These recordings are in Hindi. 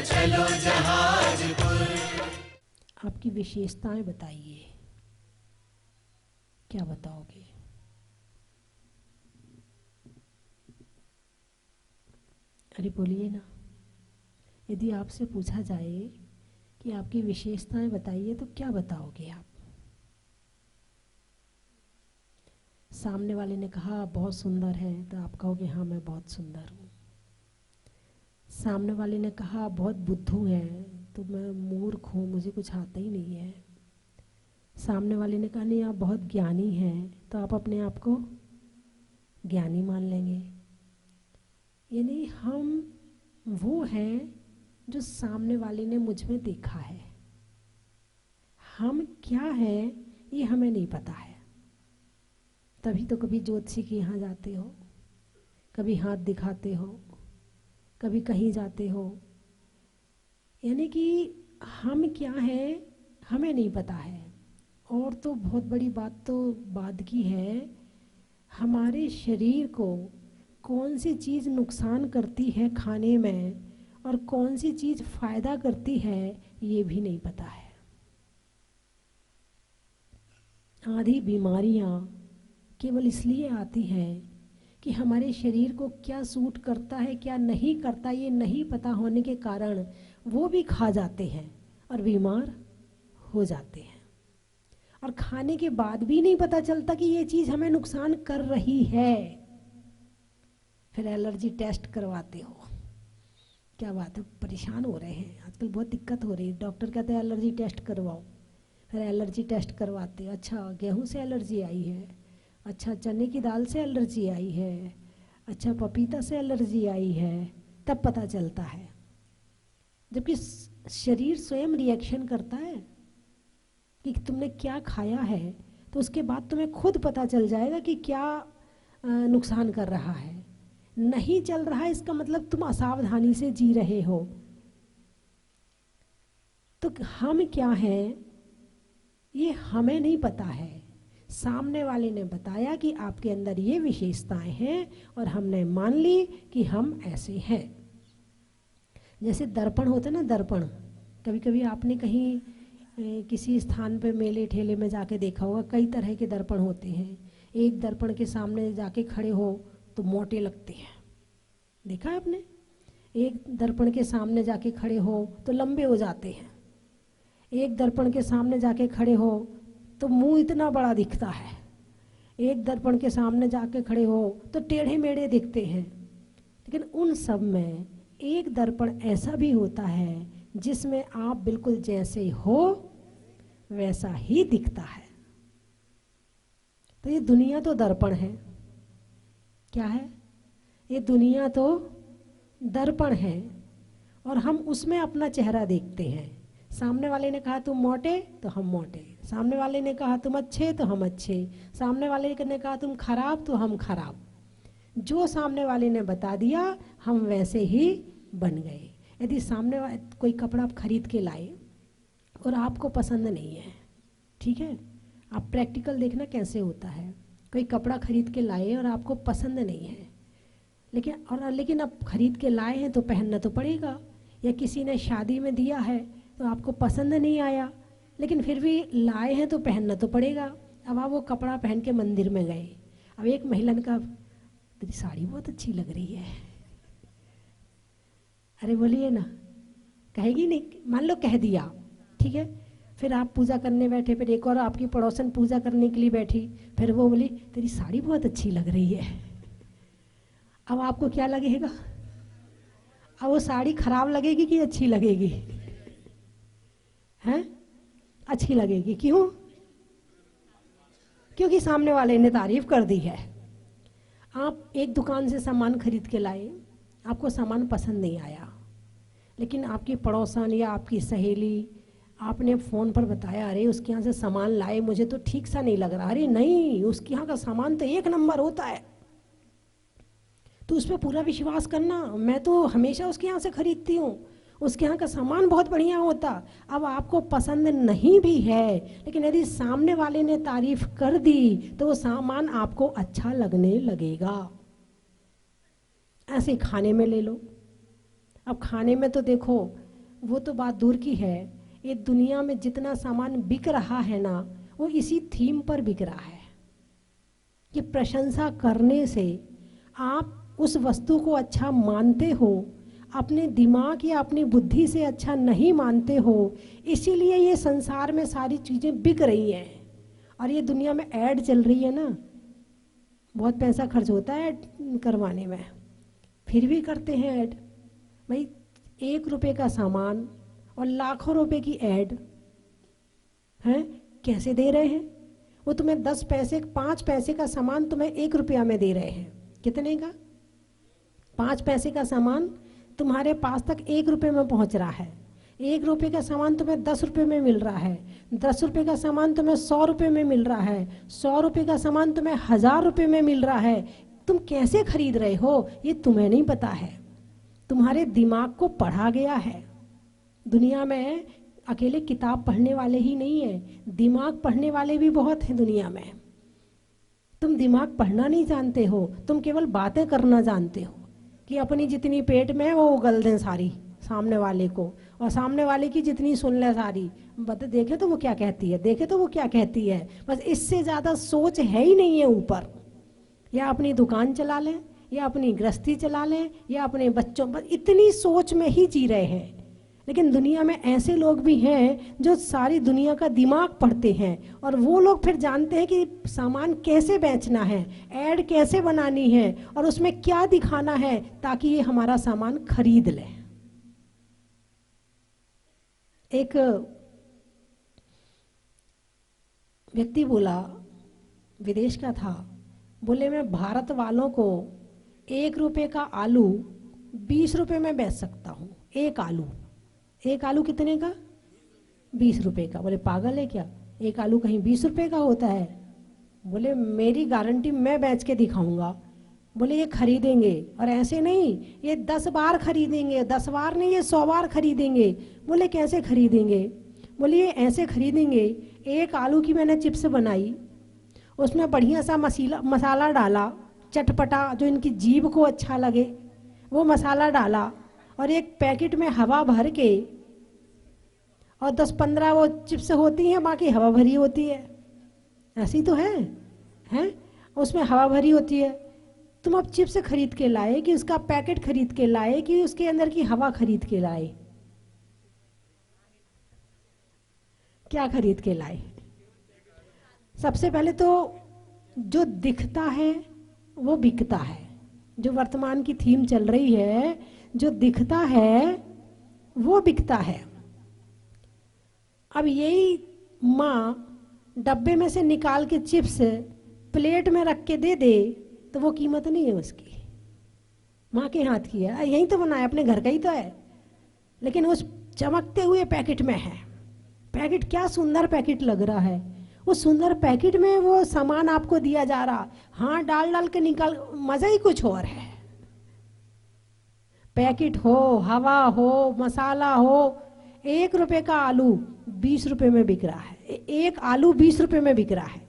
चलो जहाजपुर। आपकी विशेषताएं बताइए, क्या बताओगे? अरे बोलिए ना। यदि आपसे पूछा जाए कि आपकी विशेषताएं बताइए तो क्या बताओगे आप? सामने वाले ने कहा आप बहुत सुंदर हैं तो आप कहोगे हाँ मैं बहुत सुंदर हूँ। सामने वाले ने कहा आप बहुत बुद्धू हैं तो मैं मूर्ख हूँ, मुझे कुछ आता ही नहीं है। सामने वाले ने कहा नहीं आप बहुत ज्ञानी हैं तो आप अपने आप को ज्ञानी मान लेंगे। यानी हम वो हैं जो सामने वाले ने मुझ में देखा है। हम क्या हैं ये हमें नहीं पता है। तभी तो कभी ज्योतिषी के यहाँ जाते हो, कभी हाथ दिखाते हो, कभी कहीं जाते हो। यानी कि हम क्या हैं हमें नहीं पता है। और तो बहुत बड़ी बात तो बाद की है, हमारे शरीर को कौन सी चीज़ नुकसान करती है खाने में और कौन सी चीज़ फ़ायदा करती है ये भी नहीं पता है। आधी बीमारियां केवल इसलिए आती हैं कि हमारे शरीर को क्या सूट करता है क्या नहीं करता ये नहीं पता होने के कारण वो भी खा जाते हैं और बीमार हो जाते हैं। और खाने के बाद भी नहीं पता चलता कि ये चीज़ हमें नुकसान कर रही है। फिर एलर्जी टेस्ट करवाते हो, क्या बात है परेशान हो रहे हैं आजकल, बहुत दिक्कत हो रही है, डॉक्टर कहते हैं एलर्जी टेस्ट करवाओ। फिर एलर्जी टेस्ट करवाते, अच्छा गेहूं से एलर्जी आई है, अच्छा चने की दाल से एलर्जी आई है, अच्छा पपीता से एलर्जी आई है, तब पता चलता है। जबकि शरीर स्वयं रिएक्शन करता है कि तुमने क्या खाया है, तो उसके बाद तुम्हें खुद पता चल जाएगा कि क्या नुकसान कर रहा है। नहीं चल रहा है इसका मतलब तुम असावधानी से जी रहे हो। तो हम क्या हैं ये हमें नहीं पता है। सामने वाले ने बताया कि आपके अंदर ये विशेषताएं हैं और हमने मान ली कि हम ऐसे हैं। जैसे दर्पण होते ना, दर्पण कभी कभी आपने कहीं किसी स्थान पे मेले ठेले में जाके देखा होगा, कई तरह के दर्पण होते हैं। एक दर्पण के सामने जाके खड़े हो तो मोटे लगते हैं, देखा है आपने। एक दर्पण के सामने जाके खड़े हो तो लंबे हो जाते हैं। एक दर्पण के सामने जाके खड़े हो तो मुंह इतना बड़ा दिखता है। एक दर्पण के सामने जाके खड़े हो तो टेढ़े मेढ़े दिखते हैं। लेकिन उन सब में एक दर्पण ऐसा भी होता है जिसमें आप बिल्कुल जैसे हो वैसा ही दिखता है। तो ये दुनिया तो दर्पण है। क्या है ये? दुनिया तो दर्पण है और हम उसमें अपना चेहरा देखते हैं। सामने वाले ने कहा तुम मोटे तो हम मोटे, सामने वाले ने कहा तुम अच्छे तो हम अच्छे, सामने वाले ने कहा तुम खराब तो हम खराब। जो सामने वाले ने बता दिया हम वैसे ही बन गए। यदि सामने कोई कपड़ा आप खरीद के लाए और आपको पसंद नहीं है, ठीक है, आप प्रैक्टिकल देखना कैसे होता है। कोई कपड़ा खरीद के लाए और आपको पसंद नहीं है, लेकिन अब खरीद के लाए हैं तो पहनना तो पड़ेगा। या किसी ने शादी में दिया है तो आपको पसंद नहीं आया, लेकिन फिर भी लाए हैं तो पहनना तो पड़ेगा। अब आप वो कपड़ा पहन के मंदिर में गए। अब एक महिला ने कहा तेरी साड़ी बहुत अच्छी लग रही है। अरे बोलिए ना, कहेगी नहीं? मान लो कह दिया, ठीक है। फिर आप पूजा करने बैठे, फिर एक और आपकी पड़ोसन पूजा करने के लिए बैठी, फिर वो बोली तेरी साड़ी बहुत अच्छी लग रही है। अब आपको क्या लगेगा? अब वो साड़ी खराब लगेगी कि अच्छी लगेगी? हैं? अच्छी लगेगी। क्यों? क्योंकि सामने वाले ने तारीफ कर दी है। आप एक दुकान से सामान खरीद के लाए, आपको सामान पसंद नहीं आया, लेकिन आपकी पड़ोसन या आपकी सहेली आपने फ़ोन पर बताया अरे उसके यहाँ से सामान लाए मुझे तो ठीक सा नहीं लग रहा। अरे नहीं, उसके यहाँ का सामान तो एक नंबर होता है, तो उस पर पूरा विश्वास करना, मैं तो हमेशा उसके यहाँ से खरीदती हूँ, उसके यहाँ का सामान बहुत बढ़िया होता। अब आपको पसंद नहीं भी है, लेकिन यदि सामने वाले ने तारीफ कर दी तो वो सामान आपको अच्छा लगने लगेगा। ऐसे ही खाने में ले लो। अब खाने में तो देखो, वो तो बात दूर की है, ये दुनिया में जितना सामान बिक रहा है ना, वो इसी थीम पर बिक रहा है कि प्रशंसा करने से आप उस वस्तु को अच्छा मानते हो, अपने दिमाग या अपनी बुद्धि से अच्छा नहीं मानते हो, इसीलिए ये संसार में सारी चीज़ें बिक रही हैं। और ये दुनिया में ऐड चल रही है ना, बहुत पैसा खर्च होता है ऐड करवाने में, फिर भी करते हैं ऐड। भाई 1 रुपए का सामान और लाखों रुपए की ऐड है, कैसे दे रहे हैं? वो तुम्हें 10 पैसे 5 पैसे का सामान तुम्हें 1 रुपया में दे रहे हैं। कितने का? 5 पैसे का सामान तुम्हारे पास तक 1 रुपये में पहुंच रहा है। 1 रुपये का सामान तुम्हें 10 रुपये में मिल रहा है। 10 रुपये का सामान तुम्हें 100 रुपये में मिल रहा है। 100 रुपये का सामान तुम्हें 1000 रुपये में मिल रहा है। तुम कैसे खरीद रहे हो ये तुम्हें नहीं पता है, तुम्हारे दिमाग को पढ़ा गया है। दुनिया में अकेले किताब पढ़ने वाले ही नहीं है, दिमाग पढ़ने वाले भी बहुत हैं दुनिया में। तुम दिमाग पढ़ना नहीं जानते हो, तुम केवल बातें करना जानते हो कि अपनी जितनी पेट में है वो उगल दें सारी सामने वाले को, और सामने वाले की जितनी सुन ले सारी। देखे तो वो क्या कहती है, देखे तो वो क्या कहती है, बस इससे ज़्यादा सोच है ही नहीं है ऊपर। या अपनी दुकान चला लें, या अपनी गृहस्थी चला लें, या अपने बच्चों, बस इतनी सोच में ही जी रहे हैं। लेकिन दुनिया में ऐसे लोग भी हैं जो सारी दुनिया का दिमाग पढ़ते हैं, और वो लोग फिर जानते हैं कि सामान कैसे बेचना है, ऐड कैसे बनानी है, और उसमें क्या दिखाना है ताकि ये हमारा सामान खरीद ले। एक व्यक्ति बोला, विदेश का था, बोले मैं भारत वालों को 1 रुपये का आलू 20 रुपये में बेच सकता हूँ। एक आलू कितने का? 20 रुपये का। बोले पागल है क्या, एक आलू कहीं 20 रुपये का होता है? बोले मेरी गारंटी, मैं बेच के दिखाऊंगा। बोले ये खरीदेंगे, और ऐसे नहीं, ये 10 बार खरीदेंगे, 10 बार नहीं, ये 100 बार खरीदेंगे। बोले कैसे खरीदेंगे? बोले ये ऐसे खरीदेंगे, एक आलू की मैंने चिप्स बनाई, उसमें बढ़िया सा मसाला डाला, चटपटा जो इनकी जीभ को अच्छा लगे वो मसाला डाला, और एक पैकेट में हवा भर के, और 10-15 वो चिप्स होती हैं, बाकी हवा भरी होती है। ऐसी तो है उसमें हवा भरी होती है। तुम अब चिप्स खरीद के लाए कि उसका पैकेट खरीद के लाए कि उसके अंदर की हवा खरीद के लाए? क्या खरीद के लाए? सबसे पहले तो जो दिखता है वो बिकता है। जो वर्तमान की थीम चल रही है, जो दिखता है वो बिकता है। अब यही माँ डब्बे में से निकाल के चिप्स प्लेट में रख के दे दे तो वो कीमत नहीं है उसकी, माँ के हाथ की है, यही तो बनाया, अपने घर का ही तो है, लेकिन उस चमकते हुए पैकेट में है। पैकेट क्या सुंदर पैकेट लग रहा है, उस सुंदर पैकेट में वो सामान आपको दिया जा रहा, हाथ डाल डाल के निकाल, मजा ही कुछ और है। पैकेट हो, हवा हो, मसाला हो, 1 रुपये का आलू 20 रुपये में बिक रहा है। एक आलू 20 रुपये में बिक रहा है।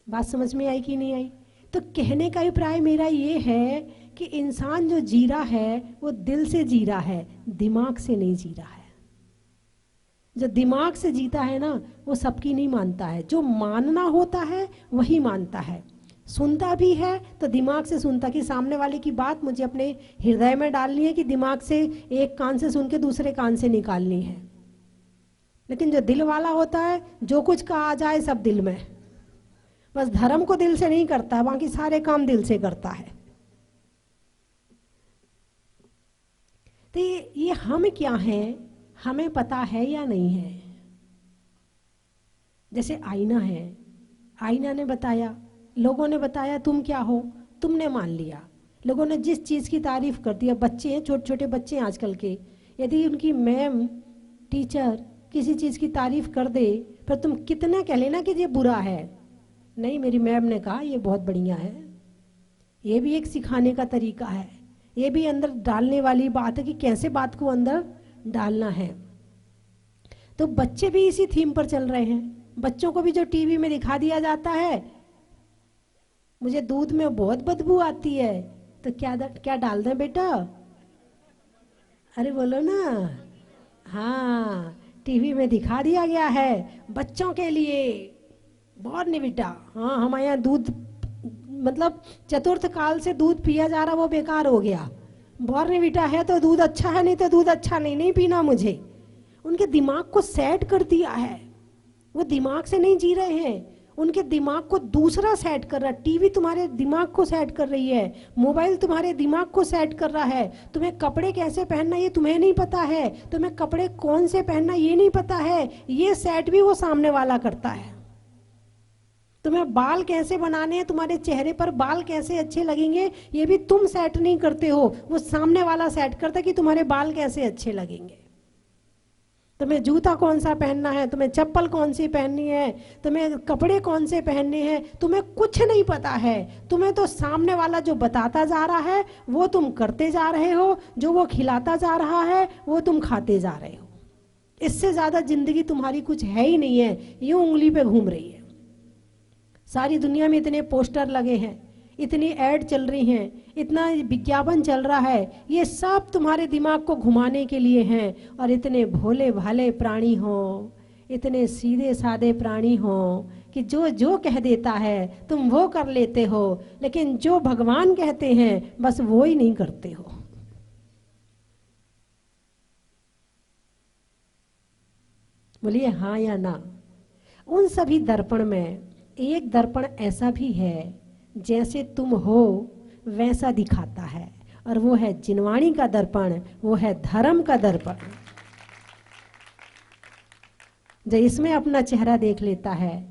बात समझ में आई कि नहीं आई? तो कहने का अभिप्राय मेरा ये है कि इंसान जो जी रहा है वो दिल से जी रहा है, दिमाग से नहीं जी रहा है। जो दिमाग से जीता है ना वो सबकी नहीं मानता है, जो मानना होता है वही मानता है। सुनता भी है तो दिमाग से सुनता कि सामने वाले की बात मुझे अपने हृदय में डालनी है, कि दिमाग से एक कान से सुन के दूसरे कान से निकालनी है। लेकिन जो दिल वाला होता है, जो कुछ कहा जाए सब दिल में, बस धर्म को दिल से नहीं करता, बाकी सारे काम दिल से करता है। तो ये हम क्या हैं हमें पता है या नहीं है? जैसे आईना है, आईना ने बताया, लोगों ने बताया तुम क्या हो, तुमने मान लिया, लोगों ने जिस चीज़ की तारीफ कर दिया। बच्चे हैं, छोटे छोटे बच्चे हैं आजकल के, यदि उनकी मैम टीचर किसी चीज़ की तारीफ कर दे, पर तुम कितना कह लेना कि ये बुरा है, नहीं मेरी मैम ने कहा ये बहुत बढ़िया है। ये भी एक सिखाने का तरीका है, ये भी अंदर डालने वाली बात है कि कैसे बात को अंदर डालना है। तो बच्चे भी इसी थीम पर चल रहे हैं। बच्चों को भी जो टीवी में दिखा दिया जाता है, मुझे दूध में बहुत बदबू आती है, तो क्या डाल दें बेटा? अरे बोलो ना। हाँ, टीवी में दिखा दिया गया है बच्चों के लिए बॉर्नविटा। हाँ, हमारे यहाँ दूध, मतलब चतुर्थ काल से दूध पिया जा रहा वो बेकार हो गया। बॉर्नविटा है तो दूध अच्छा है, नहीं तो दूध अच्छा नहीं, नहीं पीना मुझे। उनके दिमाग को सेट कर दिया है, वो दिमाग से नहीं जी रहे हैं, उनके दिमाग को दूसरा सेट कर रहा है। टीवी तुम्हारे दिमाग को सेट कर रही है, मोबाइल तुम्हारे दिमाग को सेट कर रहा है। तुम्हें कपड़े कैसे पहनना ये तुम्हें नहीं पता है, तुम्हें कपड़े कौन से पहनना ये नहीं पता है, ये सेट भी वो सामने वाला करता है। तुम्हें बाल कैसे बनाने हैं, तुम्हारे चेहरे पर बाल कैसे अच्छे लगेंगे, ये भी तुम सेट नहीं करते हो, वो सामने वाला सेट करता है कि तुम्हारे बाल कैसे अच्छे लगेंगे। तुम्हें जूता कौन सा पहनना है, तुम्हें चप्पल कौन सी पहननी है, तुम्हें कपड़े कौन से पहनने हैं, तुम्हें कुछ नहीं पता है। तुम्हें तो सामने वाला जो बताता जा रहा है वो तुम करते जा रहे हो, जो वो खिलाता जा रहा है वो तुम खाते जा रहे हो। इससे ज्यादा जिंदगी तुम्हारी कुछ है ही नहीं है, यूं उंगली पे घूम रही है। सारी दुनिया में इतने पोस्टर लगे हैं, इतनी ऐड चल रही हैं, इतना विज्ञापन चल रहा है, ये सब तुम्हारे दिमाग को घुमाने के लिए हैं। और इतने भोले भाले प्राणी हो, इतने सीधे साधे प्राणी हो कि जो जो कह देता है तुम वो कर लेते हो, लेकिन जो भगवान कहते हैं बस वो ही नहीं करते हो। बोलिए हाँ या ना। उन सभी दर्पण में एक दर्पण ऐसा भी है जैसे तुम हो वैसा दिखाता है, और वो है जिनवाणी का दर्पण, वो है धर्म का दर्पण। जो इसमें अपना चेहरा देख लेता है,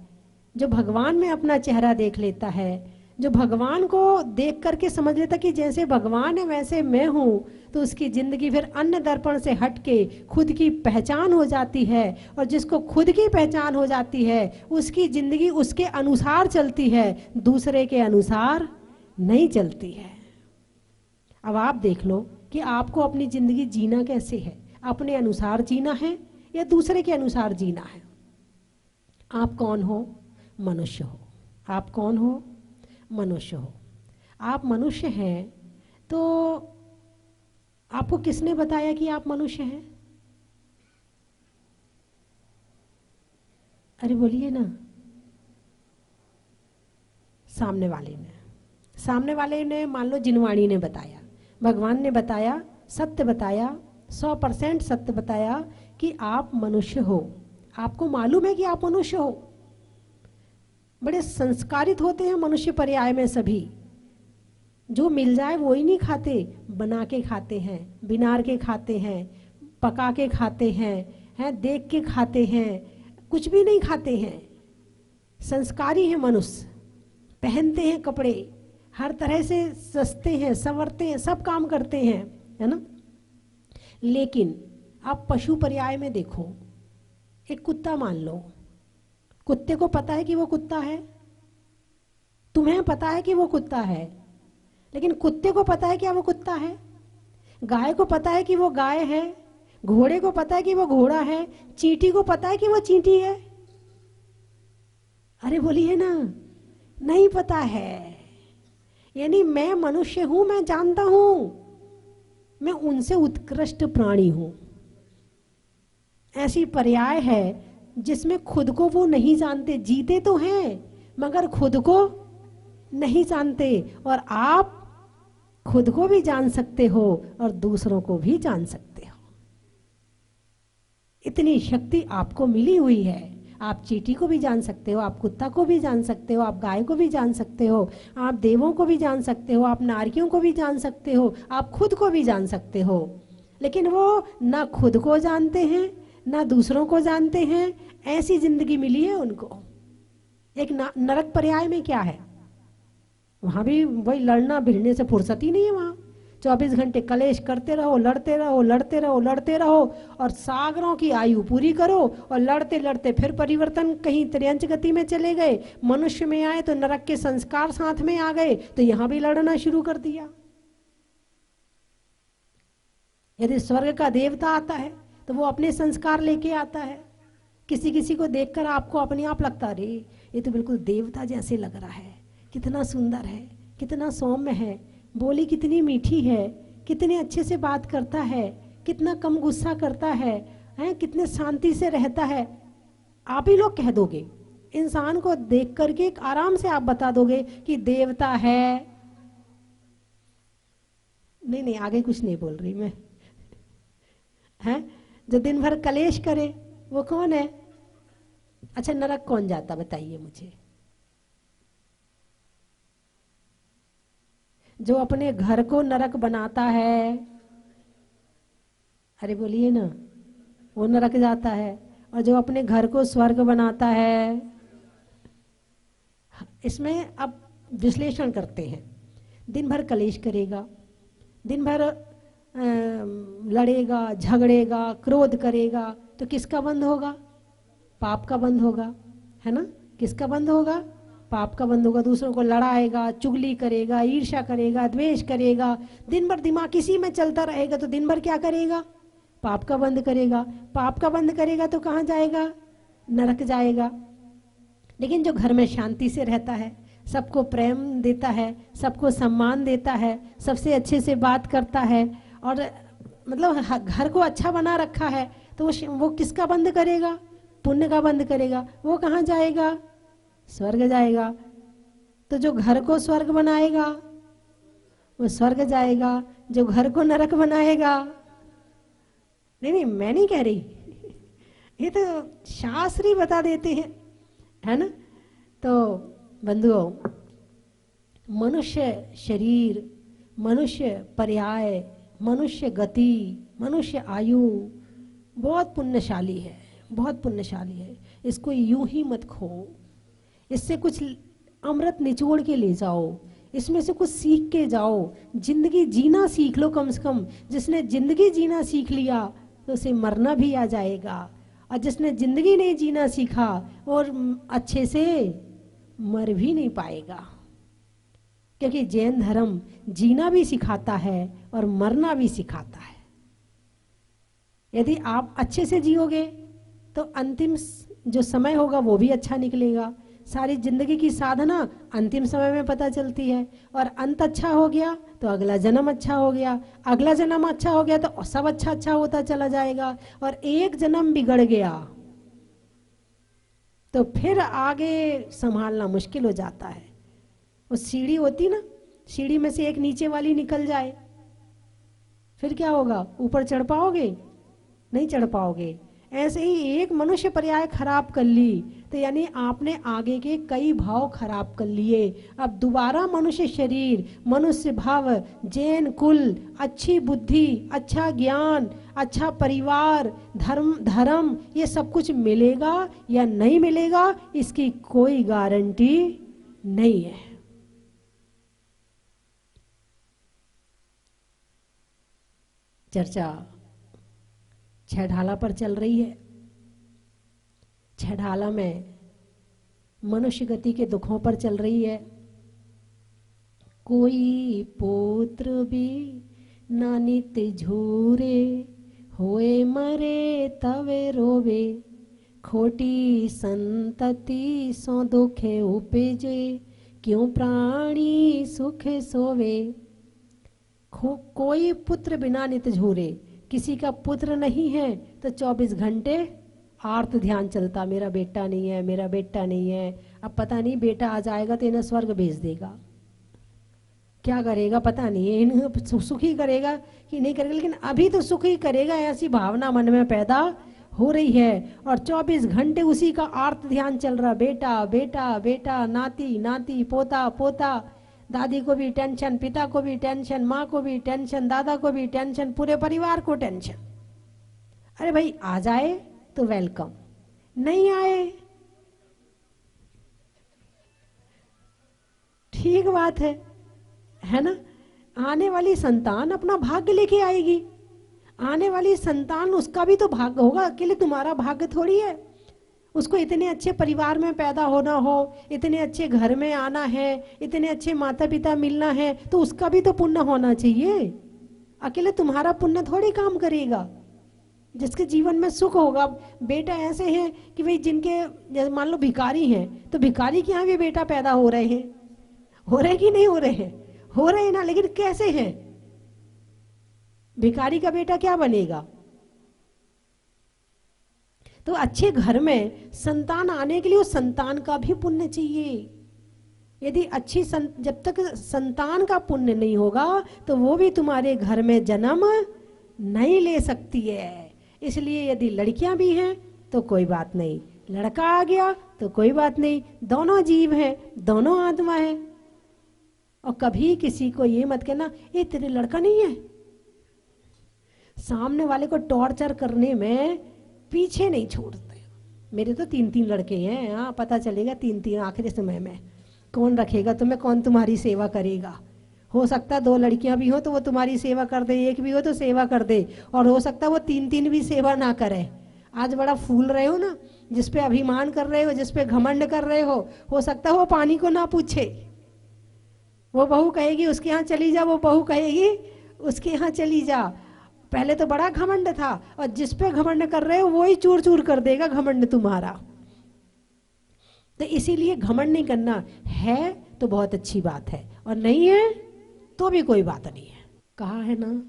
जो भगवान में अपना चेहरा देख लेता है, जो भगवान को देख करके समझ लेता कि जैसे भगवान है वैसे मैं हूँ, तो उसकी जिंदगी फिर अन्य दर्पण से हट के खुद की पहचान हो जाती है। और जिसको खुद की पहचान हो जाती है उसकी जिंदगी उसके अनुसार चलती है, दूसरे के अनुसार नहीं चलती है। अब आप देख लो कि आपको अपनी जिंदगी जीना कैसे है, अपने अनुसार जीना है या दूसरे के अनुसार जीना है। आप कौन हो? मनुष्य हो। आप कौन हो? मनुष्य हो। आप मनुष्य हैं तो आपको किसने बताया कि आप मनुष्य हैं? अरे बोलिए ना। सामने वाले ने मान लो जिनवाणी ने बताया, भगवान ने बताया, सत्य बताया, 100% सत्य बताया कि आप मनुष्य हो। आपको मालूम है कि आप मनुष्य हो। बड़े संस्कारित होते हैं मनुष्य पर्याय में सभी। जो मिल जाए वो ही नहीं खाते, बना के खाते हैं, बिनार के खाते हैं, पका के खाते हैं, देख के खाते हैं, कुछ भी नहीं खाते हैं। संस्कारी है मनुष्य, पहनते हैं कपड़े, हर तरह से सस्ते हैं, संवरते हैं, सब काम करते हैं, है ना। लेकिन आप पशु पर्याय में देखो, एक कुत्ता मान लो, कुत्ते को पता है कि वो कुत्ता है, तुम्हें पता है कि वो कुत्ता है, लेकिन कुत्ते को पता है क्या वो कुत्ता है? गाय को पता है कि वो गाय है, घोड़े को पता है कि वो घोड़ा है, चींटी को पता है कि वो चींटी है? अरे बोलिए ना, नहीं पता है। यानी मैं मनुष्य हूं, मैं जानता हूं, मैं उनसे उत्कृष्ट प्राणी हूं। ऐसी पर्याय है जिसमें खुद को वो नहीं जानते, जीते तो हैं मगर खुद को नहीं जानते। और आप खुद को भी जान सकते हो और दूसरों को भी जान सकते हो। इतनी शक्ति आपको मिली हुई है। आप चींटी को भी जान सकते हो, आप कुत्ता को भी जान सकते हो, आप गाय को भी जान सकते हो, आप देवों को भी जान सकते हो, आप नारियों को भी जान सकते हो, आप खुद को भी जान सकते हो। लेकिन वो ना खुद को जानते हैं ना दूसरों को जानते हैं। ऐसी जिंदगी मिली है उनको। एक नरक पर्याय में क्या है? वहां भी वही लड़ना भिड़ने से फुर्सत ही नहीं है। वहां 24 घंटे कलेश करते रहो, लड़ते रहो, लड़ते रहो, लड़ते रहो, और सागरों की आयु पूरी करो, और लड़ते लड़ते फिर परिवर्तन कहीं त्रियंच गति में चले गए, मनुष्य में आए तो नरक के संस्कार साथ में आ गए, तो यहां भी लड़ना शुरू कर दिया। यदि स्वर्ग का देवता आता है तो वो अपने संस्कार लेके आता है। किसी किसी को देखकर आपको अपने आप लगता, अरे ये तो बिल्कुल देवता जैसे लग रहा है, कितना सुंदर है, कितना सौम्य है। बोली कितनी मीठी है, कितने अच्छे से बात करता है, कितना कम गुस्सा करता है, कितने शांति से रहता है। आप ही लोग कह दोगे, इंसान को देख करके आराम से आप बता दोगे कि देवता है। नहीं नहीं, आगे कुछ नहीं बोल रही मैं। है जो दिन भर कलेश करे वो कौन है? अच्छा, नरक कौन जाता बताइए मुझे? जो अपने घर को नरक बनाता है, अरे बोलिए ना, वो नरक जाता है। और जो अपने घर को स्वर्ग बनाता है, इसमें अब विश्लेषण करते हैं। दिन भर कलेश करेगा, दिन भर लड़ेगा, झगड़ेगा, क्रोध करेगा, तो किसका बंध होगा? पाप का बंध होगा, है ना? किसका बंध होगा? पाप का बंध होगा। दूसरों को लड़ाएगा, चुगली करेगा, ईर्ष्या करेगा, द्वेष करेगा, दिन भर दिमाग किसी में चलता रहेगा, तो दिन भर क्या करेगा? पाप का बंध करेगा। पाप का बंध करेगा तो कहाँ जाएगा? नरक जाएगा। लेकिन जो घर में शांति से रहता है, सबको प्रेम देता है, सबको सम्मान देता है, सबसे अच्छे से बात करता है, और मतलब घर को अच्छा बना रखा है, तो वो किसका बंद करेगा? पुण्य का बंद करेगा। वो कहाँ जाएगा? स्वर्ग जाएगा। तो जो घर को स्वर्ग बनाएगा वो स्वर्ग जाएगा, जो घर को नरक बनाएगा, नहीं नहीं मैं नहीं कह रही, ये तो शास्त्र ही बता देते हैं, है ना? तो बंधुओं, मनुष्य शरीर, मनुष्य पर्याय, मनुष्य गति, मनुष्य आयु बहुत पुण्यशाली है, बहुत पुण्यशाली है। इसको यूं ही मत खो, इससे कुछ अमृत निचोड़ के ले जाओ, इसमें से कुछ सीख के जाओ, जिंदगी जीना सीख लो कम से कम। जिसने जिंदगी जीना सीख लिया तो उसे मरना भी आ जाएगा, और जिसने जिंदगी नहीं जीना सीखा और अच्छे से मर भी नहीं पाएगा। क्योंकि जैन धर्म जीना भी सिखाता है और मरना भी सिखाता है। यदि आप अच्छे से जियोगे तो अंतिम जो समय होगा वो भी अच्छा निकलेगा। सारी जिंदगी की साधना अंतिम समय में पता चलती है, और अंत अच्छा हो गया तो अगला जन्म अच्छा हो गया, अगला जन्म अच्छा हो गया तो सब अच्छा अच्छा होता चला जाएगा। और एक जन्म बिगड़ गया तो फिर आगे संभालना मुश्किल हो जाता है। वो सीढ़ी होती ना, सीढ़ी में से एक नीचे वाली निकल जाए, फिर क्या होगा? ऊपर चढ़ पाओगे? नहीं चढ़ पाओगे। ऐसे ही एक मनुष्य पर्याय खराब कर ली तो यानी आपने आगे के कई भाव खराब कर लिए। अब दोबारा मनुष्य शरीर, मनुष्य भाव, जैन कुल, अच्छी बुद्धि, अच्छा ज्ञान, अच्छा परिवार, धर्म ये सब कुछ मिलेगा या नहीं मिलेगा, इसकी कोई गारंटी नहीं है। चर्चा छह ढाला पर चल रही है। छह ढाला में मनुष्य गति के दुखों पर चल रही है। कोई पुत्र भी नानित झूरे, होए मरे तवे रोवे, खोटी संतति सो दुखे उपजे, क्यों प्राणी सुखे सोवे। कोई पुत्र बिना नित झूरे, किसी का पुत्र नहीं है तो 24 घंटे आर्त ध्यान चलता, मेरा बेटा नहीं है, मेरा बेटा नहीं है। अब पता नहीं बेटा आ जाएगा तो इन्हें स्वर्ग भेज देगा, क्या करेगा पता नहीं है, इन्हें सुखी करेगा कि नहीं करेगा, लेकिन अभी तो सुखी करेगा, ऐसी भावना मन में पैदा हो रही है। और 24 घंटे उसी का आर्त ध्यान चल रहा, बेटा बेटा बेटा, नाती नाती, पोता पोता। दादी को भी टेंशन, पिता को भी टेंशन, माँ को भी टेंशन, दादा को भी टेंशन, पूरे परिवार को टेंशन। अरे भाई आ जाए तो वेलकम, नहीं आए ठीक बात है ना? आने वाली संतान अपना भाग्य लेके आएगी, आने वाली संतान उसका भी तो भाग्य होगा, अकेले तुम्हारा भाग्य थोड़ी है। उसको इतने अच्छे परिवार में पैदा होना हो, इतने अच्छे घर में आना है, इतने अच्छे माता पिता मिलना है, तो उसका भी तो पुण्य होना चाहिए। अकेले तुम्हारा पुण्य थोड़ी काम करेगा। जिसके जीवन में सुख होगा, बेटा ऐसे हैं कि भाई जिनके मान लो भिखारी हैं, तो भिखारी के यहाँ भी बेटा पैदा हो रहे हैं, हो रहे कि नहीं हो रहे हैं? हो रहे हैं ना, लेकिन कैसे हैं? भिखारी का बेटा क्या बनेगा? तो अच्छे घर में संतान आने के लिए उस संतान का भी पुण्य चाहिए। यदि जब तक संतान का पुण्य नहीं होगा तो वो भी तुम्हारे घर में जन्म नहीं ले सकती है। इसलिए यदि लड़कियां भी हैं तो कोई बात नहीं, लड़का आ गया तो कोई बात नहीं, दोनों जीव हैं, दोनों आत्मा है। और कभी किसी को ये मत कहना ये तेरे लड़का नहीं है। सामने वाले को टॉर्चर करने में पीछे नहीं छोड़ते। मेरे तो 3 लड़के हैं, हाँ पता चलेगा 3 आखिरी समय में कौन रखेगा तुम्हें, कौन तुम्हारी सेवा करेगा। हो सकता है 2 लड़कियां भी हो तो वो तुम्हारी सेवा कर दे, 1 भी हो तो सेवा कर दे, और हो सकता है वो 3 भी सेवा ना करे। आज बड़ा फूल रहे हो ना, जिसपे अभिमान कर रहे हो, जिसपे घमंड कर रहे हो सकता है वो पानी को ना पूछे। वो बहू कहेगी उसके यहाँ चली जा, वो बहू कहेगी उसके यहाँ चली जा। पहले तो बड़ा घमंड था, और जिसपे घमंड कर रहे हो वो ही चूर चूर कर देगा घमंड तुम्हारा। तो इसीलिए घमंड नहीं करना है तो बहुत अच्छी बात है, और नहीं है तो भी कोई बात नहीं है। कहा है ना,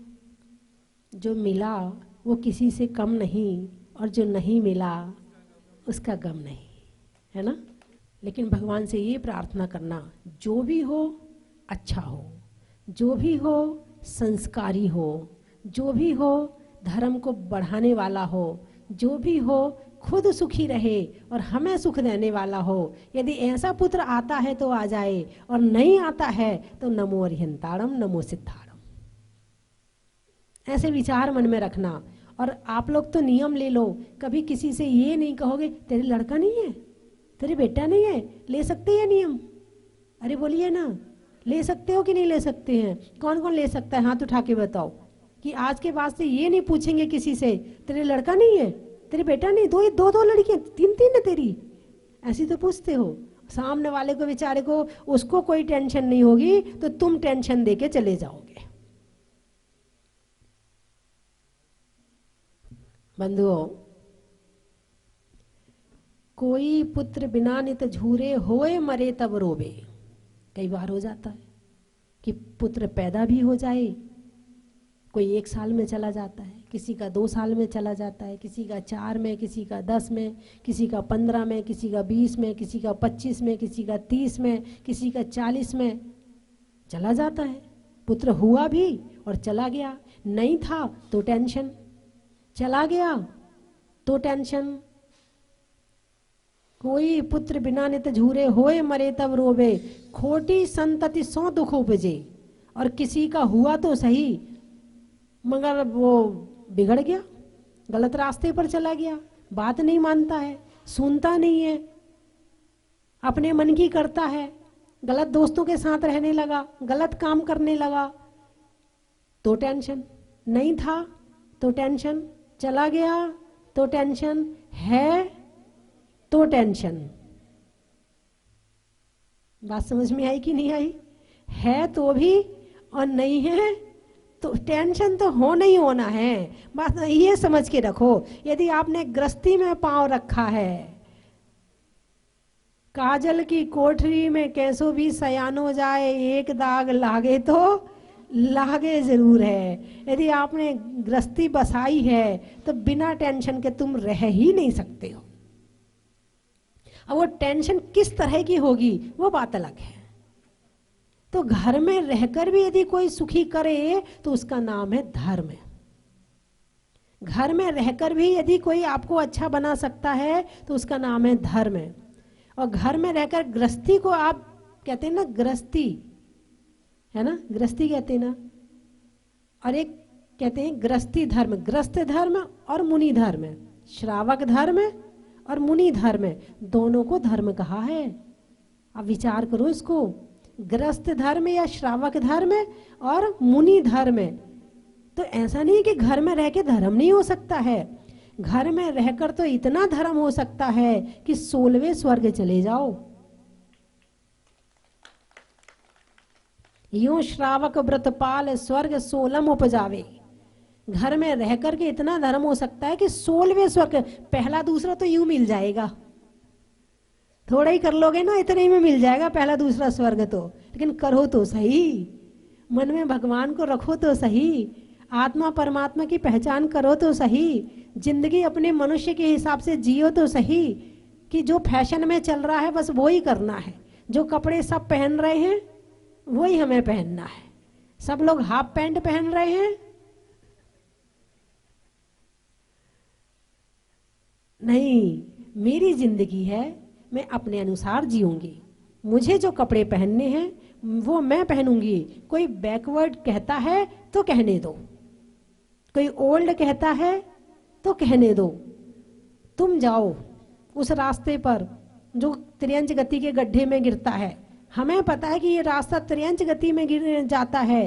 जो मिला वो किसी से कम नहीं, और जो नहीं मिला उसका गम नहीं, है ना। लेकिन भगवान से ये प्रार्थना करना, जो भी हो अच्छा हो, जो भी हो संस्कारी हो, जो भी हो धर्म को बढ़ाने वाला हो, जो भी हो खुद सुखी रहे और हमें सुख देने वाला हो। यदि ऐसा पुत्र आता है तो आ जाए, और नहीं आता है तो नमो अरिहंताणम नमो सिद्धाणम। ऐसे विचार मन में रखना। और आप लोग तो नियम ले लो, कभी किसी से ये नहीं कहोगे तेरे लड़का नहीं है, तेरे बेटा नहीं है। ले सकते हैं नियम? अरे बोलिए ना, ले सकते हो कि नहीं ले सकते हैं? कौन कौन ले सकता है? हाथ उठा के बताओ कि आज के बाद से ये नहीं पूछेंगे किसी से तेरे लड़का नहीं है, तेरे बेटा नहीं, दो लड़कियां, 3 है तेरी, ऐसी तो पूछते हो। सामने वाले को बेचारे को उसको कोई टेंशन नहीं होगी तो तुम टेंशन देके चले जाओगे। बंधुओं, कोई पुत्र बिना नित झूरे होए मरे तब रोवे। कई बार हो जाता है कि पुत्र पैदा भी हो जाए, कोई 1 साल में चला जाता है, किसी का 2 साल में चला जाता है, किसी का 4 में, किसी का 10 में, किसी का 15 में, किसी का 20 में, किसी का 25 में, किसी का 30 में, किसी का 40 में चला जाता है। पुत्र हुआ भी और चला गया। नहीं था तो टेंशन, चला गया तो टेंशन। कोई पुत्र बिना नित झूरे होए मरे तब रोवे, खोटी संतति सो दुख उपजे। और किसी का हुआ तो सही मगर वो बिगड़ गया, गलत रास्ते पर चला गया, बात नहीं मानता है, सुनता नहीं है, अपने मन की करता है, गलत दोस्तों के साथ रहने लगा, गलत काम करने लगा तो टेंशन। नहीं था तो टेंशन, चला गया तो टेंशन, है तो टेंशन। बात समझ में आई कि नहीं आई? है तो भी और नहीं है तो टेंशन तो होना ही होना है। बस ये समझ के रखो, यदि आपने गृहस्थी में पांव रखा है, काजल की कोठरी में कैसो भी सयानो जाए, एक दाग लागे तो लागे जरूर है। यदि आपने गृहस्थी बसाई है तो बिना टेंशन के तुम रह ही नहीं सकते हो। अब वो टेंशन किस तरह की होगी वो बात अलग है। तो घर में रहकर भी यदि कोई सुखी करे तो उसका नाम है धर्म। घर में रहकर भी यदि कोई आपको अच्छा बना सकता है तो उसका नाम है धर्म। और घर में रहकर गृहस्थी को आप कहते हैं ना, गृहस्थी है ना, गृहस्थी कहते हैं ना, और एक कहते हैं गृहस्थी धर्म, गृहस्थ धर्म और मुनि धर्म, श्रावक धर्म और मुनि धर्म, दोनों को धर्म कहा है। अब विचार करो इसको, गृहस्थ धर्म या श्रावक धर्म और मुनि धर्म। तो ऐसा नहीं कि घर में रह के धर्म नहीं हो सकता है, घर में रहकर तो इतना धर्म हो सकता है कि 16वें स्वर्ग चले जाओ। यूं श्रावक व्रतपाल स्वर्ग 16 उपजावे। घर में रहकर के इतना धर्म हो सकता है कि 16वें स्वर्ग, पहला दूसरा तो यूं मिल जाएगा, थोड़ा ही कर लोगे ना इतने ही में मिल जाएगा पहला दूसरा स्वर्ग तो, लेकिन करो तो सही। मन में भगवान को रखो तो सही, आत्मा परमात्मा की पहचान करो तो सही, जिंदगी अपने मनुष्य के हिसाब से जियो तो सही, कि जो फैशन में चल रहा है बस वो ही करना है, जो कपड़े सब पहन रहे हैं वही हमें पहनना है। सब लोग हाफ पैंट पहन रहे हैं, नहीं, मेरी जिंदगी है, मैं अपने अनुसार जीऊंगी, मुझे जो कपड़े पहनने हैं वो मैं पहनूंगी। कोई बैकवर्ड कहता है तो कहने दो, कोई ओल्ड कहता है तो कहने दो, तुम जाओ उस रास्ते पर जो त्रियंच गति के गड्ढे में गिरता है। हमें पता है कि ये रास्ता त्रियंच गति में गिर जाता है,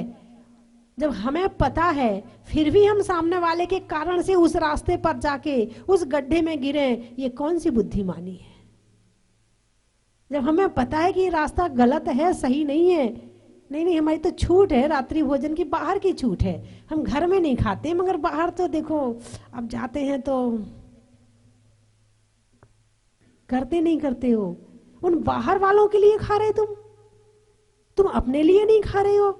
जब हमें पता है फिर भी हम सामने वाले के कारण से उस रास्ते पर जाके उस गड्ढे में गिरे, ये कौन सी बुद्धिमानी है? जब हमें पता है कि ये रास्ता गलत है, सही नहीं है, नहीं नहीं हमारी तो छूट है, रात्रि भोजन की बाहर की छूट है, हम घर में नहीं खाते, मगर बाहर तो देखो अब जाते हैं तो करते नहीं करते हो। उन बाहर वालों के लिए खा रहे तुम अपने लिए नहीं खा रहे हो।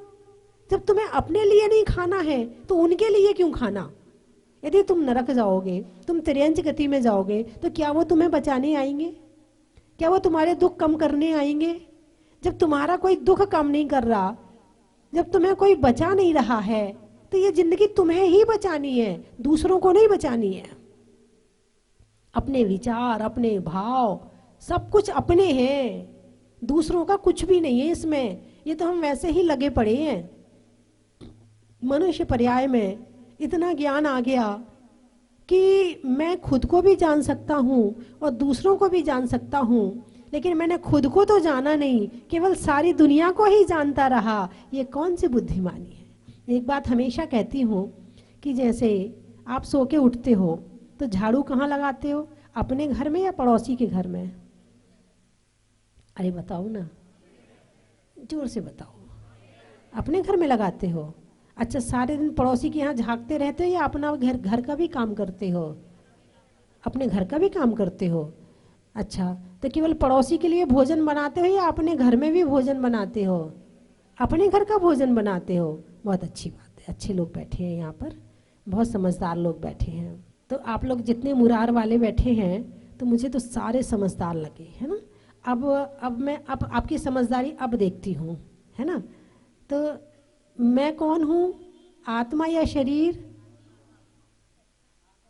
जब तुम्हें अपने लिए नहीं खाना है तो उनके लिए क्यों खाना? यदि तुम नरक जाओगे, तुम त्रियंच गति में जाओगे, तो क्या वो तुम्हें बचाने आएंगे? क्या वो तुम्हारे दुख कम करने आएंगे? जब तुम्हारा कोई दुख कम नहीं कर रहा, जब तुम्हें कोई बचा नहीं रहा है, तो ये जिंदगी तुम्हें ही बचानी है, दूसरों को नहीं बचानी है। अपने विचार, अपने भाव, सब कुछ अपने हैं, दूसरों का कुछ भी नहीं है इसमें। ये तो हम वैसे ही लगे पड़े हैं। मनुष्य पर्याय में इतना ज्ञान आ गया कि मैं खुद को भी जान सकता हूँ और दूसरों को भी जान सकता हूँ, लेकिन मैंने खुद को तो जाना नहीं, केवल सारी दुनिया को ही जानता रहा। ये कौन सी बुद्धिमानी है? एक बात हमेशा कहती हूँ कि जैसे आप सो के उठते हो तो झाड़ू कहाँ लगाते हो, अपने घर में या पड़ोसी के घर में? अरे बताओ ना, जोर से बताओ। अपने घर में लगाते हो? अच्छा, सारे दिन पड़ोसी के यहाँ झांकते रहते हो या अपना घर का भी काम करते हो? अपने घर का भी काम करते हो। अच्छा, तो केवल पड़ोसी के लिए भोजन बनाते हो या अपने घर में भी भोजन बनाते हो? अपने घर का भोजन बनाते हो। बहुत अच्छी बात है, अच्छे लोग बैठे हैं यहाँ पर, बहुत समझदार लोग बैठे हैं। तो आप लोग जितने मुरार वाले बैठे हैं तो मुझे तो सारे समझदार लगे, है ना। अब मैं आपकी समझदारी अब देखती हूँ, है ना। तो मैं कौन हूँ, आत्मा या शरीर?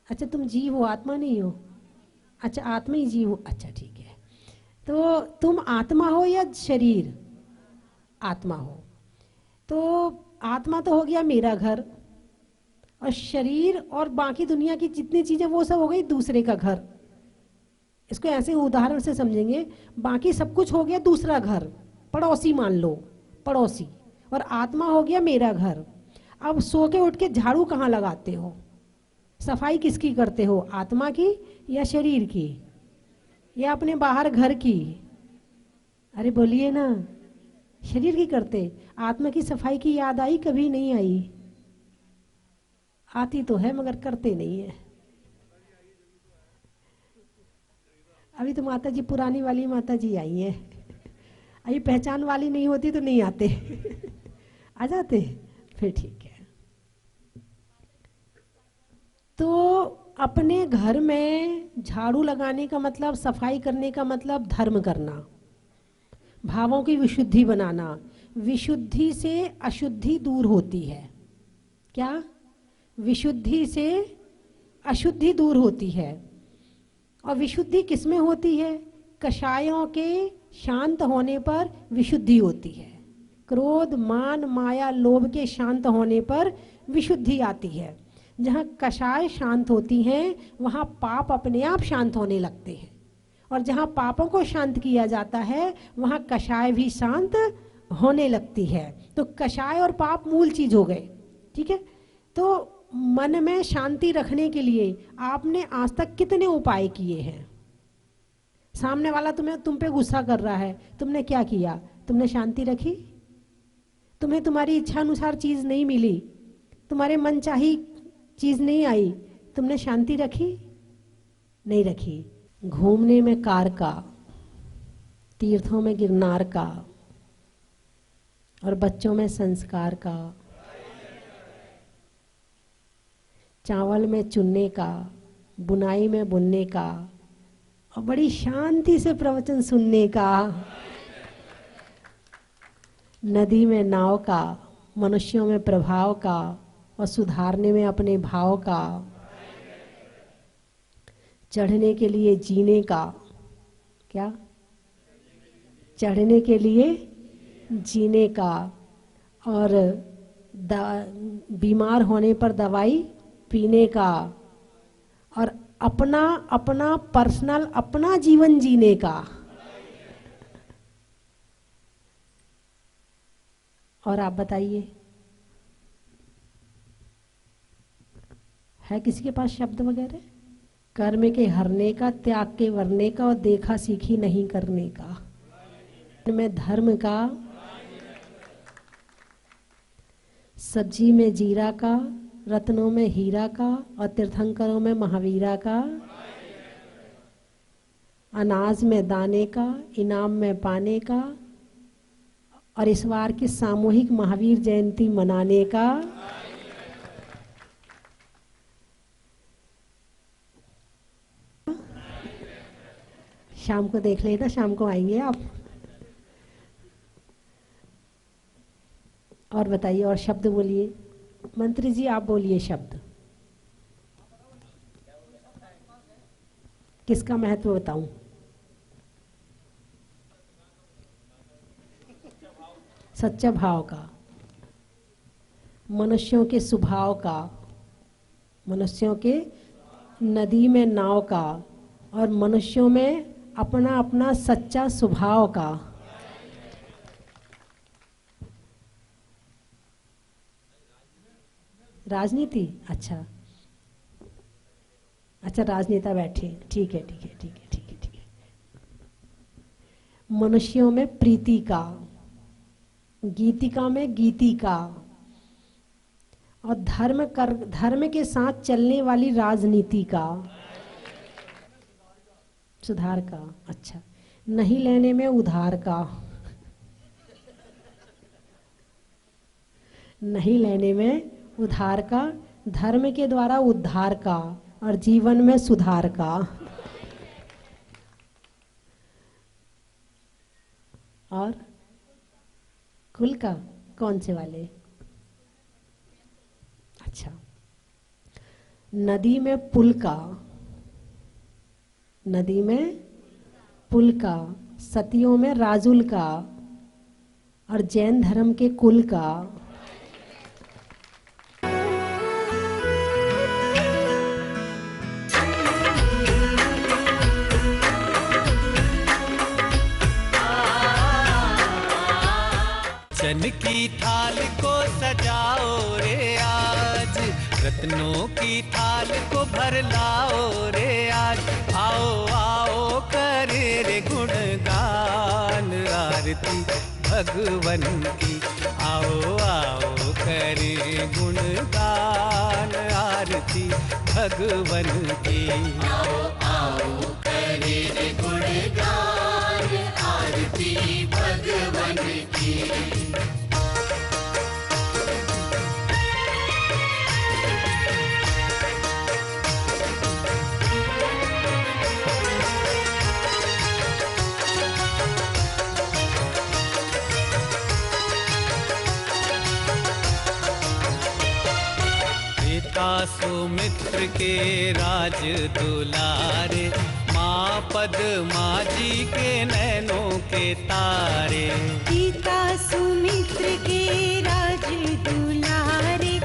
अच्छा, तुम जीव हो, आत्मा नहीं हो। अच्छा, आत्मा ही जीव हो, अच्छा ठीक है। तो तुम आत्मा हो या शरीर? आत्मा हो। तो आत्मा तो हो गया मेरा घर, और शरीर और बाकी दुनिया की जितनी चीजें वो सब हो गई दूसरे का घर। इसको ऐसे उदाहरण से समझेंगे, बाकी सब कुछ हो गया दूसरा घर, पड़ोसी मान लो, पड़ोसी, और आत्मा हो गया मेरा घर। अब सो के उठ के झाड़ू कहाँ लगाते हो, सफाई किसकी करते हो, आत्मा की या शरीर की या अपने बाहर घर की? अरे बोलिए ना, शरीर की करते। आत्मा की सफाई की याद आई? कभी नहीं आई। आती तो है मगर करते नहीं है। अभी तो माता जी पुरानी वाली माता जी आई है, अभी पहचान वाली नहीं होती तो नहीं आते आ जाते फिर ठीक है। तो अपने घर में झाड़ू लगाने का मतलब, सफाई करने का मतलब धर्म करना, भावों की विशुद्धि बनाना। विशुद्धि से अशुद्धि दूर होती है। क्या? विशुद्धि से अशुद्धि दूर होती है। और विशुद्धि किसमें होती है? कषायों के शांत होने पर विशुद्धि होती है। क्रोध, मान, माया, लोभ के शांत होने पर विशुद्धि आती है। जहाँ कषाय शांत होती हैं वहाँ पाप अपने आप शांत होने लगते हैं, और जहाँ पापों को शांत किया जाता है वहाँ कषाय भी शांत होने लगती है। तो कषाय और पाप मूल चीज हो गए, ठीक है। तो मन में शांति रखने के लिए आपने आज तक कितने उपाय किए हैं? सामने वाला तुम पे गुस्सा कर रहा है, तुमने क्या किया? तुमने शांति रखी? तुम्हें तुम्हारी इच्छा अनुसार चीज नहीं मिली, तुम्हारे मन चाही चीज नहीं आई, तुमने शांति रखी? नहीं रखी। घूमने में कार का, तीर्थों में गिरनार का, और बच्चों में संस्कार का, चावल में चुनने का, बुनाई में बुनने का, और बड़ी शांति से प्रवचन सुनने का, नदी में नाव का, मनुष्यों में प्रभाव का और सुधारने में अपने भाव का, चढ़ने के लिए जीने का, क्या चढ़ने के लिए जीने का, और बीमार होने पर दवाई पीने का, और अपना अपना पर्सनल अपना जीवन जीने का। और आप बताइए, है किसी के पास शब्द वगैरह? कर्म के हरने का, त्याग के वरने का, और देखा सीखी नहीं करने का, में धर्म का, सब्जी में जीरा का, रत्नों में हीरा का, और तीर्थंकरों में महावीरा का, अनाज में दाने का, इनाम में पाने का, और इस बार की सामूहिक महावीर जयंती मनाने का। शाम को देख लेना, शाम को आएंगे आप। और बताइए, और शब्द बोलिए। मंत्री जी आप बोलिए शब्द, किसका महत्व बताऊं? सच्चा भाव का, मनुष्यों के स्वभाव का, मनुष्यों के नदी में नाव का, और मनुष्यों में अपना अपना सच्चा स्वभाव का। राजनीति, अच्छा अच्छा, राजनेता बैठे, ठीक है ठीक है ठीक है ठीक है ठीक है। मनुष्यों में प्रीति का, गीतिका में गीति का, और धर्म के साथ चलने वाली राजनीति का, सुधार का। अच्छा, नहीं लेने में उधार का, नहीं लेने में उधार का, धर्म के द्वारा उद्धार का, और जीवन में सुधार का। और कुल का, कौन से वाले? अच्छा, नदी में पुल का, नदी में पुल का, सतियों में राजुल का, और जैन धर्म के कुल का। चन की थाल को सजाओ रे आज, रत्नों की थाल को भर लाओ रे आज। आओ आओ करे रे गुणगान आरती भगवन की, आओ आओ करे गुणगान आरती भगवन की। आओ आओ करे रे गुणगान आरती भगवन की। सुमित्र के राज दुलारे, माँ पद्मा जी के नैनों के तारे। पिता सुमित्र के राज दुलारे,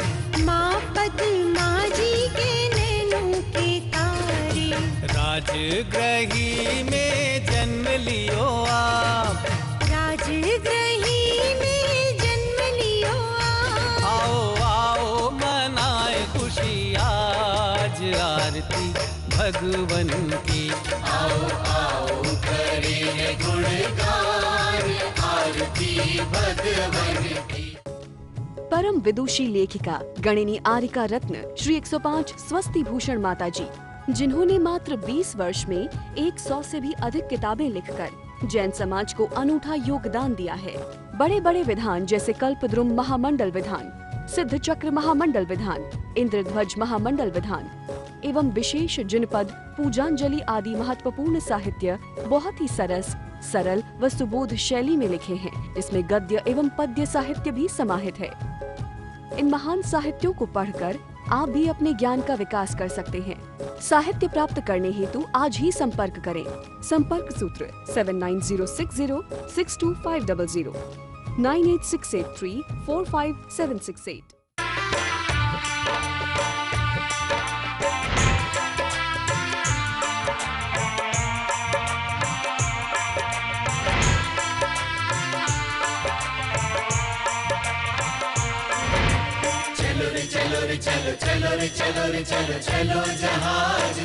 माँ पद्मा जी के नैनों के तारे। राजगृही में जन्म लियो आप, राजगृही में जन्म लियो आप। आओ आओ मनाए खुशी आज आरती भगवन की। आओ आओ करे गुणगान आरती भगवन की। परम विदुषी लेखिका गणिनी आरिका रत्न श्री 105 स्वस्ति भूषण माता जी, जिन्होंने मात्र 20 वर्ष में 100 से भी अधिक किताबें लिखकर जैन समाज को अनूठा योगदान दिया है, बड़े बड़े विधान जैसे कल्पद्रुम महामंडल विधान, सिद्ध चक्र महामंडल विधान, इंद्रध्वज महामंडल विधान एवं विशेष जिनपद, पूजांजलि आदि महत्वपूर्ण साहित्य बहुत ही सरल व सुबोध शैली में लिखे हैं, जिसमें गद्य एवं पद्य साहित्य भी समाहित है। इन महान साहित्यों को पढ़कर आप भी अपने ज्ञान का विकास कर सकते हैं। साहित्य प्राप्त करने हेतु आज ही संपर्क करें। संपर्क सूत्र 7906062500 9868345768। चलो रे चलो चलो चलो रे चलो चलो जहाज